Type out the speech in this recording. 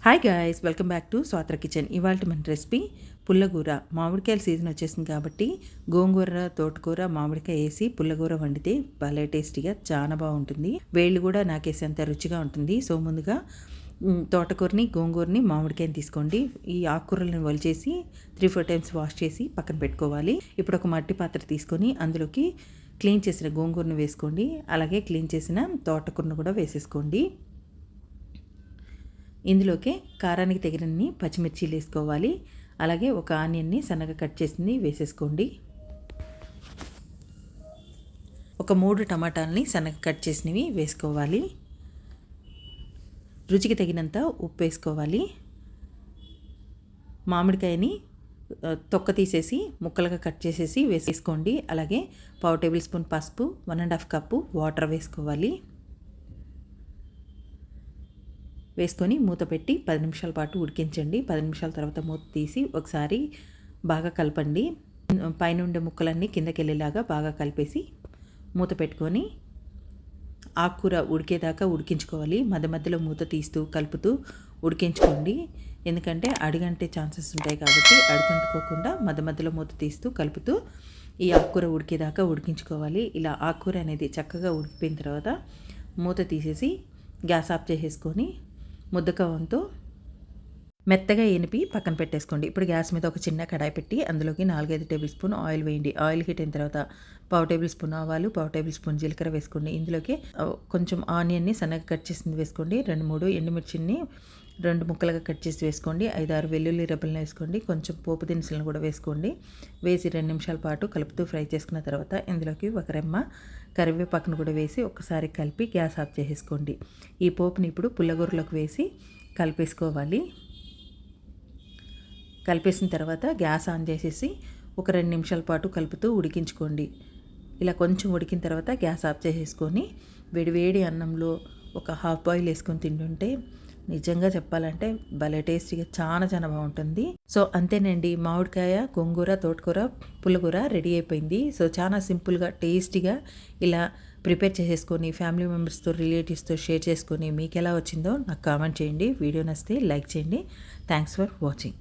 Hi guys, welcome back to Swathra kitchen. ఇవాళ మన recipe పుల్లగూర. మామిడికాయల season వచ్చేసింది కాబట్టి గోంగూర, తోటకూర, మామిడికాయ వేసి పుల్లగూర వండితే భలే టేస్టీగా చాలా బాగుంటుంది. వేళ్ళు కూడా నాకేసేంత రుచిగా ఉంటుంది. సో ముందుగా తోటకూరని, గోంగూరని, మామిడికాయని తీసుకోండి. ఈ ఆకుకూరలను వలిచేసి 3-4 టైమ్స్ వాష్ చేసి పక్కన పెట్టుకోవాలి. ఇప్పుడు ఒక మట్టి పాత్ర తీసుకొని అందులోకి క్లీన్ చేసిన గోంగూరను వేసుకోండి. అలాగే క్లీన్ చేసిన తోటకూరను కూడా వేసేసుకోండి. ఇందులోకి కారానికి తగినన్ని పచ్చిమిర్చీలు వేసుకోవాలి. అలాగే ఒక ఆనియన్ని సన్నగా కట్ చేసింది వేసేసుకోండి. ఒక 3 టమాటాలని సన్నగా కట్ చేసినవి వేసుకోవాలి. రుచికి తగినంత ఉప్పు వేసుకోవాలి. మామిడికాయని తొక్క తీసేసి ముక్కలుగా కట్ చేసేసి వేసేసుకోండి. అలాగే 1/2 టేబుల్ స్పూన్ పసుపు, 1.5 కప్పు వాటర్ వేసుకోవాలి. వేసుకొని మూత పెట్టి 10 నిమిషాల పాటు ఉడికించండి. 10 నిమిషాల తర్వాత మూత తీసి ఒకసారి బాగా కలపండి. పైన ఉండే ముక్కలన్నీ కిందకి వెళ్ళేలాగా బాగా కలిపేసి మూత పెట్టుకొని ఆకుకూర ఉడికేదాకా ఉడికించుకోవాలి. మధ్య మధ్యలో మూత తీస్తూ కలుపుతూ ఉడికించుకోండి. ఎందుకంటే అడుగంటే ఛాన్సెస్ ఉంటాయి కాబట్టి అడుగంటుకోకుండా మధ్య మధ్యలో మూత తీస్తూ కలుపుతూ ఈ ఆకుకూర ఉడికేదాకా ఉడికించుకోవాలి. ఇలా ఆకుకూర అనేది చక్కగా ఉడికిపోయిన తర్వాత మూత తీసేసి గ్యాస్ ఆఫ్ చేసేసుకొని ముద్దకవంతో మెత్తగా ఎనిపి పక్కన పెట్టేసుకోండి. ఇప్పుడు గ్యాస్ మీద ఒక చిన్న కడాయి పెట్టి అందులోకి 4-5 టేబుల్ స్పూన్ ఆయిల్ వేయండి. ఆయిల్ హీట్ అయిన తర్వాత 1/2 టేబుల్ స్పూన్ ఆవాలు, 1/2 టేబుల్ స్పూన్ జీలకర్ర వేసుకోండి. ఇందులోకి కొంచెం ఆనియన్ని సన్నగా కట్ చేసింది వేసుకోండి. 2-3 ఎండుమిర్చిని 2 ముక్కలుగా కట్ చేసి వేసుకోండి. 5-6 వెల్లుల్లి రెబ్బలను వేసుకోండి. కొంచెం పోపు దినుసులను కూడా వేసుకోండి. వేసి 2 నిమిషాల పాటు కలుపుతూ ఫ్రై చేసుకున్న తర్వాత ఇందులోకి ఒక రెమ్మ కరివేపాకును కూడా వేసి ఒక్కసారి కలిపి గ్యాస్ ఆఫ్ చేసేసుకోండి. ఈ పోపుని ఇప్పుడు పుల్లగూరలోకి వేసి కలిపేసుకోవాలి. కలిపేసిన తర్వాత గ్యాస్ ఆన్ చేసేసి ఒక 2 నిమిషాల పాటు కలుపుతూ ఉడికించుకోండి. ఇలా కొంచెం ఉడికిన తర్వాత గ్యాస్ ఆఫ్ చేసేసుకొని వేడి అన్నంలో ఒక హాఫ్ బాయిల్ వేసుకొని తింటుంటే నిజంగా చెప్పాలంటే భలే టేస్టీగా చాలా బాగుంటుంది. సో అంతేనండి, మామిడికాయ, గోంగూర, తోటకూర, పుల్లగూర రెడీ అయిపోయింది. సో చాలా సింపుల్గా టేస్టీగా ఇలా ప్రిపేర్ చేసేసుకొని ఫ్యామిలీ మెంబర్స్తో, రిలేటివ్స్తో షేర్ చేసుకొని మీకు ఎలా వచ్చిందో నాకు కామెంట్ చేయండి. వీడియో నచ్చితే లైక్ చేయండి. Thanks for watching.